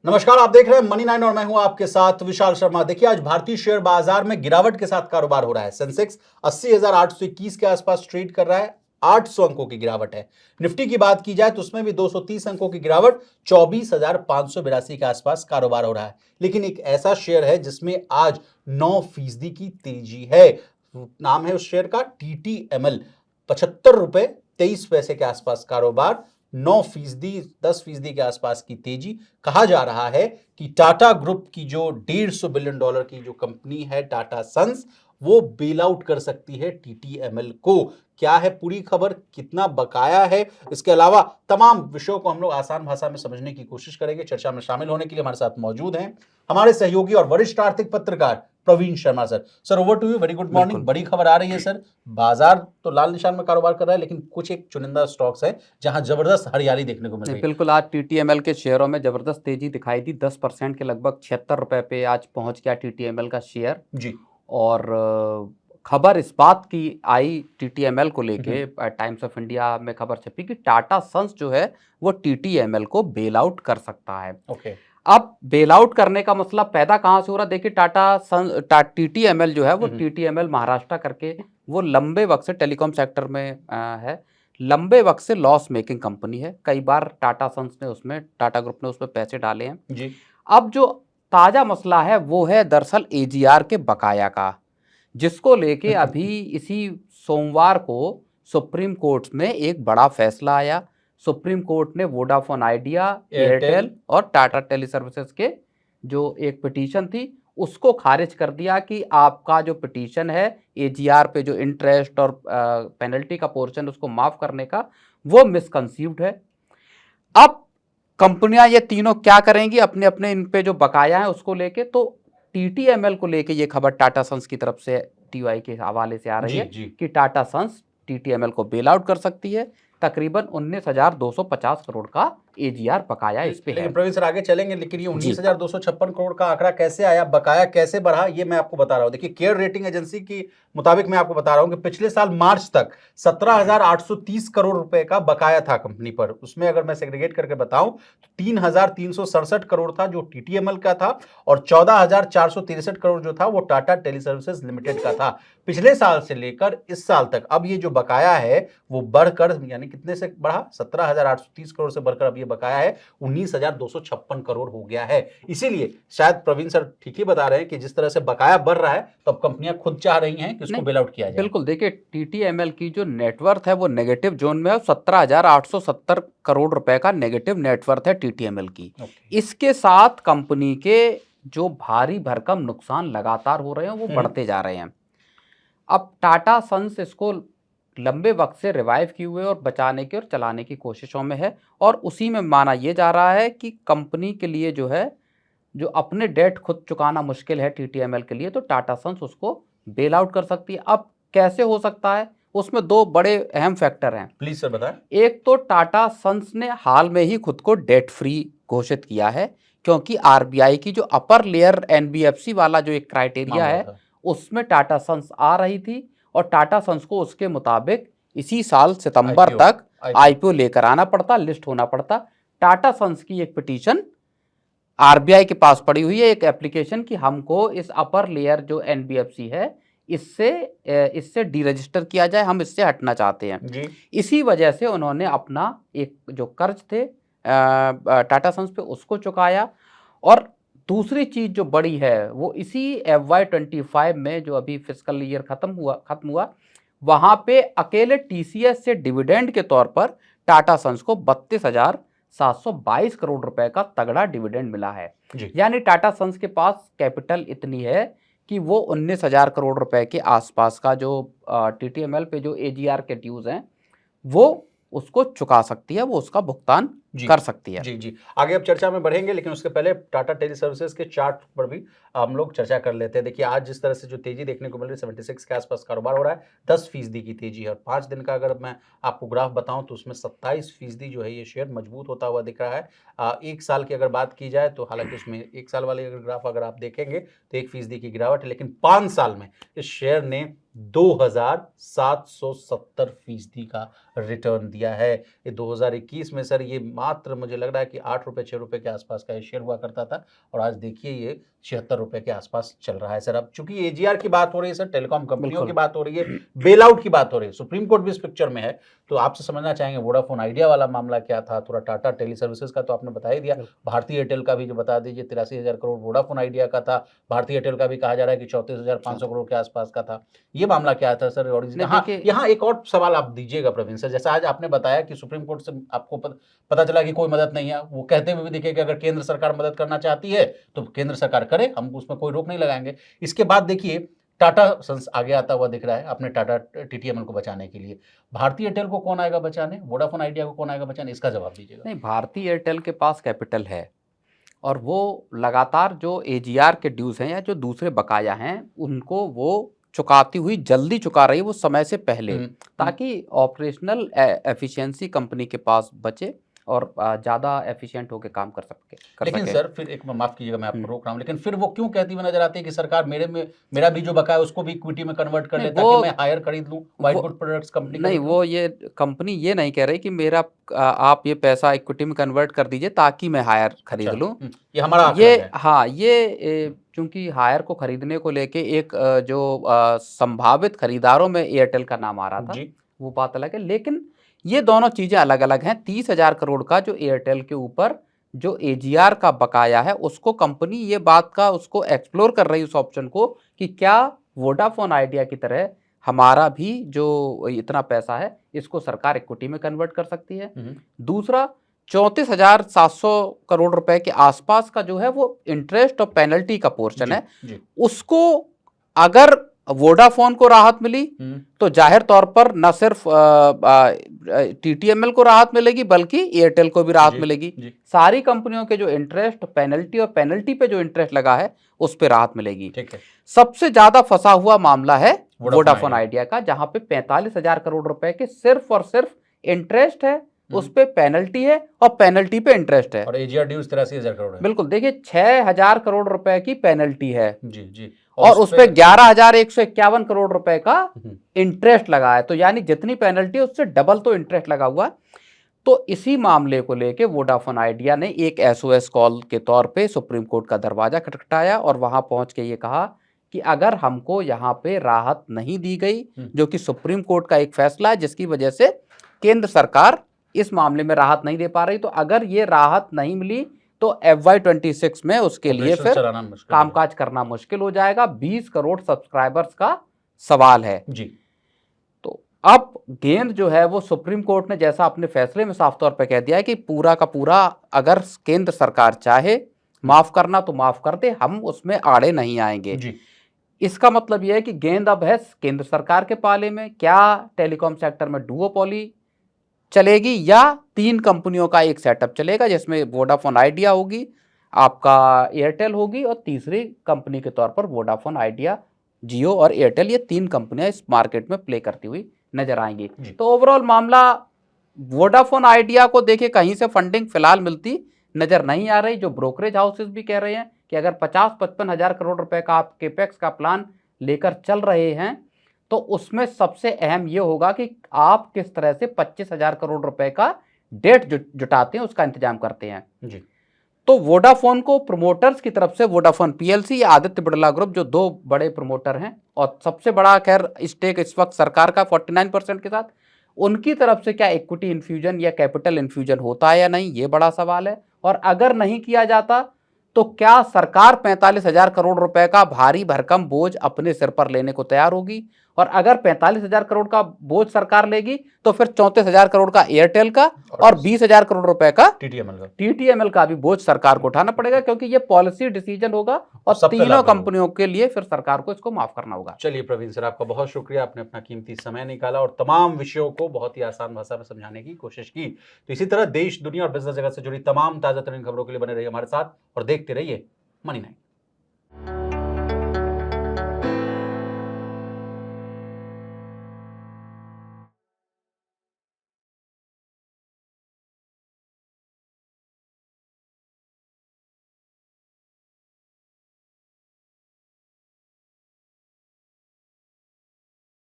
नमस्कार, आप देख रहे हैं मनी 9 और मैं हूं आपके साथ विशाल शर्मा। देखिए, आज भारतीय शेयर बाजार में गिरावट के साथ कारोबार हो रहा है। सेंसेक्स 80,821 के आसपास ट्रेड कर रहा है, 800 अंकों की गिरावट है। निफ्टी की बात की जाए तो उसमें भी 230 अंकों की गिरावट, 24,582 के आसपास कारोबार हो रहा है। लेकिन एक ऐसा शेयर है जिसमें आज 9% की तेजी है। नाम है उस शेयर का TTML। 75 रुपए 23 पैसे के आसपास कारोबार, 9%, 10% के आसपास की तेजी। कहा जा रहा है कि टाटा ग्रुप की जो $150 बिलियन की जो कंपनी है टाटा सन्स, वो बेल आउट कर सकती है TTML को। क्या है पूरी खबर, कितना बकाया है, इसके अलावा तमाम विषयों को हम लोग आसान भाषा में समझने की कोशिश करेंगे। चर्चा में शामिल होने के लिए हमारे साथ मौजूद हैं हमारे सहयोगी और वरिष्ठ आर्थिक पत्रकार Praveen Sharma. Sir over to you. Very good morning. बिल्कुल बड़ी खबर आ रही है सर। बाजार तो लाल निशान में कारोबार कर रहा है, लेकिन कुछ एक चुनिंदा स्टॉक्स है जहां जबरदस्त हरियाली देखने को मिल रही है। बिल्कुल आज टीटीएमएल के शेयरों में जबरदस्त तेजी दिखाई दी। 10% के लगभग 76 रुपए पे आज पहुंच गया टीटीएमएल का शेयर। जी। और खबर इस बात की आई टीटीएमएल को हम्म। लेके, टाइम्स ऑफ इंडिया में खबर छपी कि टाटा सन्स जो है वो टीटीएमएल को बेल आउट कर सकता है। ओके। अब बेल आउट करने का मसला पैदा कहां से हो रहा है? देखिए, टीटीएमएल जो है वो टीटीएमएल महाराष्ट्र करके वो लंबे वक्त से टेलीकॉम सेक्टर में है। लंबे वक्त से लॉस मेकिंग कंपनी है। कई बार टाटा ग्रुप ने उसमें पैसे डाले हैं। जी। अब जो ताजा मसला है वो है दरअसल एजीआर के बकाया का, जिसको लेके अभी इसी सोमवार को सुप्रीम कोर्ट में एक बड़ा फैसला आया। सुप्रीम कोर्ट ने वोडाफोन आइडिया, एयरटेल। एयरटेल और टाटा टेली सर्विसेज के जो एक पिटीशन थी उसको खारिज कर दिया कि आपका जो पिटीशन है एजीआर पे जो इंटरेस्ट और पेनल्टी का पोर्शन उसको माफ करने का, वो मिसकंसीव्ड है। अब कंपनियां ये तीनों क्या करेंगी अपने अपने इन पे जो बकाया है उसको लेके? तो टीटीएमएल को लेके ये खबर टाटा सन्स की तरफ से टीवाई के हवाले से आ रही जी है जी। कि टाटा सन्स टीटीएमएल को बेल आउट कर सकती है। तकरीबन 19,250 करोड़ का एजीआर बकाया इस पे लेकिन है। प्रवीण सर आगे चलेंगे, लेकिन ये जी 19,256 करोड़ का आंकड़ा कैसे आया, बकाया कैसे बढ़ा, ये मैं आपको बता रहा हूं। देखिए, केयर रेटिंग एजेंसी की मुताबिक मैं आपको बता रहा हूं कि पिछले साल मार्च तक 17,830 करोड़ रुपए का बकाया था कंपनी पर। उसमें अगर मैं सेग्रीगेट करके बताऊं तो 3,367 करोड़ था जो TTML का था, और 14,463 करोड़ जो था वो टाटा टेली सर्विसेज लिमिटेड का था। पिछले साल से लेकर इस साल तक अब ये जो बकाया है वो बढ़कर, यानी कितने से बढ़ा, 17,830 करोड़ से बढ़कर अब ये बकाया है 19,256 करोड़ हो गया है। इसीलिए शायद प्रवीण सर ठीक ही बता रहे हैं कि जिस तरह से बकाया बढ़ रहा है तो अब कंपनियां खुद चाह रही हैं कि उसको नहीं, बेल आउट किया जाए। बिल्कुल। देखिए, टीटीएमएल की जो नेटवर्थ है वो नेगेटिव जोन में है। 17,870 करोड़ रुपए का नेगेटिव नेटवर्थ है टीटीएमएल की। ओके। इसके साथ कंपनी के जो भारी भरकम नुकसान लगातार हो रहे हैं वो बढ़ते जा रहे हैं। अब टाटा सन्स इसको लंबे वक्त से रिवाइव किए हुए और बचाने की और चलाने की कोशिशों में है, और उसी में माना यह जा रहा है कि कंपनी के लिए जो है, जो अपने डेट खुद चुकाना मुश्किल है टीटीएमएल के लिए, तो टाटा सन्स उसको बेल आउट कर सकती है। अब कैसे हो सकता है? उसमें दो बड़े अहम फैक्टर हैं। प्लीज सर बताएं। एक तो टाटा सन्स ने हाल में ही खुद को डेट फ्री घोषित किया है, क्योंकि आरबीआई की जो अपर लेयर एनबीएफसी वाला जो एक क्राइटेरिया मामला है था। उसमें टाटा सन्स आ रही थी, और टाटा सन्स को उसके मुताबिक इसी साल सितंबर आईपीओ। तक आईपीओ। आईपीओ लेकर आना पड़ता, लिस्ट होना पड़ता। टाटा सन्स की एक पिटीशन आरबीआई के पास पड़ी हुई है, एक एप्लीकेशन, कि हमको इस अपर लेयर जो एनबीएफसी है इससे इससे डीरजिस्टर किया जाए, हम इससे हटना चाहते हैं। जी। इसी वजह से उन्होंने अपना एक जो कर्ज थे टाटा सन्स पे उसको चुकाया। और दूसरी चीज जो बड़ी है वो इसी FY25 में जो अभी फिस्कल ईयर खत्म हुआ वहां पे अकेले टीसीएस से डिविडेंड के तौर पर टाटा सन्स को 32,722 करोड़ रुपए का तगड़ा डिविडेंड मिला है। जी। यानी टाटा सन्स के पास कैपिटल इतनी है कि वो 19,000 करोड़ रुपए के आसपास का जो टीटीएमएल पे जो एजीआर के ड्यूज हैं वो उसको चुका सकती है, वो उसका भुगतान जी कर सकती है। जी। जी आगे अब चर्चा में बढ़ेंगे, लेकिन उसके पहले टाटा टेली सर्विसेज के चार्ट पर भी हम लोग चर्चा कर लेते हैं। देखिए, आज जिस तरह से जो तेजी देखने को मिल रही है, 76 के आसपास कारोबार हो रहा है, 10% की तेजी है। और 5 दिन का अगर मैं आपको ग्राफ बताऊं तो उसमें 27% जो है ये शेयर मजबूत होता हुआ दिख रहा है। एक साल की अगर बात की जाए तो हालांकि उसमें एक साल वाले अगर ग्राफ अगर आप देखेंगे तो 1% की गिरावट है, लेकिन 5 साल में इस शेयर ने 2770% का रिटर्न दिया है। ये 2021 में सर ये मात्र मुझे लग रहा है कि 8 रुपये 6 रुपये के आसपास का ये शेयर हुआ करता था और आज देखिए ये 76 रुपये के आसपास चल रहा है सर। अब चूंकि एजीआर की बात हो रही है सर, टेलीकॉम कंपनियों की बात हो रही है, बेल आउट की बात हो रही है, सुप्रीम कोर्ट भी इस पिक्चर में है, तो आपसे समझना चाहेंगे वोडाफोन आइडिया वाला मामला क्या था, थोड़ा टाटा टेली सर्विसेज का तो आपने बता ही दिया, भारतीय एयरटेल का भी जो बता दीजिए 83,000 करोड़ वोडाफोन आइडिया का था, भारतीय एयरटेल का भी कहा जा रहा है कि 34,500 करोड़ के आसपास का था। ये मामला क्या था सर? और यहाँ एक और सवाल आप दीजिएगा प्रवीण सर, जैसा आज आपने बताया कि सुप्रीम कोर्ट से आपको पता चला कि कोई मदद नहीं है, वो कहते हुए भी देखिए कि अगर केंद्र सरकार मदद करना चाहती है तो केंद्र सरकार करे, हम उसमें कोई रोक नहीं लगाएंगे। इसके बाद देखिए टाटा सन्स आगे आता हुआ दिख रहा है अपने टाटा टीटीएमएल को बचाने के लिए। भारतीय एयरटेल को कौन आएगा बचाने, वोडाफोन आइडिया को कौन आएगा बचाने, इसका जवाब दीजिएगा। नहीं, भारतीय एयरटेल के पास कैपिटल है और वो लगातार जो एजीआर के ड्यूज हैं या जो दूसरे बकाया हैं उनको वो चुकाती हुई जल्दी चुका रही है, वो समय से पहले, ताकि ऑपरेशनल एफिशिएंसी कंपनी के पास बचे और ज़्यादा एफिशिएंट होकर काम कर सके। लेकिन सर फिर एक माफ कीजिएगा मैं आपको रोक रहा हूँ, लेकिन फिर वो क्यों कहती हुई नजर आती है कि सरकार मेरा भी जो बकाया उसको भी इक्विटी में कन्वर्ट कर ले ताकि मैं हायर खरीद लूँ व्हाइट गुड प्रोडक्ट्स कंपनी। नहीं, वो ये कंपनी ये नहीं कह रही कि मेरा आप ये पैसा इक्विटी में कन्वर्ट कर दीजिए ताकि मैं हायर खरीद लूँ। ये हमारा हाँ, ये चूंकि हायर को खरीदने को लेके एक जो संभावित खरीदारों में एयरटेल का नाम आ रहा था वो बात अलग है, लेकिन ये दोनों चीजें अलग अलग हैं। 30,000 करोड़ का जो एयरटेल के ऊपर जो एजीआर का बकाया है उसको कंपनी ये बात का उसको एक्सप्लोर कर रही है, उस ऑप्शन को कि क्या वोडाफोन आइडिया की तरह हमारा भी जो इतना पैसा है इसको सरकार इक्विटी में कन्वर्ट कर सकती है। दूसरा, 34,700 करोड़ रुपए के आसपास का जो है वो इंटरेस्ट और पेनल्टी का पोर्शन है, उसको अगर वोडाफोन को राहत मिली तो जाहिर तौर पर न सिर्फ टीटीएमएल को राहत मिलेगी बल्कि एयरटेल को भी राहत मिलेगी। सारी कंपनियों के जो इंटरेस्ट पेनल्टी और पेनल्टी पे जो इंटरेस्ट लगा है उस पे राहत मिलेगी। सबसे ज्यादा फंसा हुआ मामला है वोडाफोन आइडिया का, जहां पे 45,000 करोड़ रुपए के सिर्फ और सिर्फ इंटरेस्ट है, उस पे पेनल्टी है और पेनल्टी पे इंटरेस्ट है, और एजीआर ड्यूज 83,000 करोड़ है। बिल्कुल, देखिए 6,000 करोड़ रुपए की पेनल्टी है जी और उस पे 11,151 करोड़ रुपए का इंटरेस्ट लगा है, तो यानी जितनी पेनल्टी है उससे डबल तो इंटरेस्ट लगा हुआ। तो इसी मामले को लेके वोडाफोन आइडिया ने एक एसओएस कॉल के तौर पे सुप्रीम कोर्ट का दरवाजा खटखटाया और वहां पहुंच के ये कहा कि अगर हमको यहाँ पे राहत नहीं दी गई, जो कि सुप्रीम कोर्ट का एक फैसला है जिसकी वजह से केंद्र सरकार इस मामले में राहत नहीं दे पा रही, तो अगर ये राहत नहीं मिली तो FY26 में उसके लिए फिर कामकाज करना मुश्किल हो जाएगा। 20 करोड़ सब्सक्राइबर्स का सवाल है जी। तो अब गेंद जो है वो सुप्रीम कोर्ट ने जैसा अपने फैसले में साफ तौर पर कह दिया है कि पूरा का पूरा अगर केंद्र सरकार चाहे माफ करना तो माफ कर दे, हम उसमें आड़े नहीं आएंगे जी। इसका मतलब यह है कि गेंद अब है केंद्र सरकार के पाले में। क्या टेलीकॉम सेक्टर में डुओपोली चलेगी या 3 कंपनियों का एक सेटअप चलेगा जिसमें वोडाफोन आइडिया होगी, आपका एयरटेल होगी और तीसरी कंपनी के तौर पर वोडाफोन आइडिया, जियो और एयरटेल, ये 3 कंपनियां इस मार्केट में प्ले करती हुई नजर आएंगी। तो ओवरऑल मामला वोडाफोन आइडिया को देखिए कहीं से फंडिंग फिलहाल मिलती नजर नहीं आ रही। जो ब्रोकरेज हाउसेस भी कह रहे हैं कि अगर 50-55 हजार करोड़ रुपए का आप केपेक्स का प्लान लेकर चल रहे हैं तो उसमें सबसे अहम ये होगा कि आप किस तरह से 25,000 करोड़ रुपए का डेट जुटाते हैं, उसका इंतजाम करते हैं जी। तो वोडाफोन को प्रमोटर्स की तरफ से वोडाफोन पीएलसी या आदित्य बिरला ग्रुप, जो 2 बड़े प्रमोटर हैं और सबसे बड़ा खैर स्टेक इस वक्त सरकार का 49% के साथ, उनकी तरफ से क्या इक्विटी इन्फ्यूजन या कैपिटल इन्फ्यूजन होता है या नहीं, ये बड़ा सवाल है। और अगर नहीं किया जाता तो क्या सरकार 45,000 करोड़ रुपए का भारी भरकम बोझ अपने सिर पर लेने को तैयार होगी? और अगर 45,000 करोड़ का बोझ सरकार लेगी तो फिर 34,000 करोड़ का एयरटेल का और 20,000 करोड़ रुपए का टीटीएमएल का भी बोझ सरकार को उठाना पड़ेगा, क्योंकि ये पॉलिसी डिसीजन होगा और तीनों कंपनियों के लिए फिर सरकार को इसको माफ करना होगा। चलिए प्रवीण सर, आपका बहुत शुक्रिया, आपने अपना कीमती समय निकाला और तमाम विषयों को बहुत ही आसान भाषा में समझाने की कोशिश की। तो इसी तरह देश, दुनिया और बिजनेस जगत से जुड़ी तमाम ताजा तरीन खबरों के लिए बने रहिए हमारे साथ और देखते रहिए मनी 9।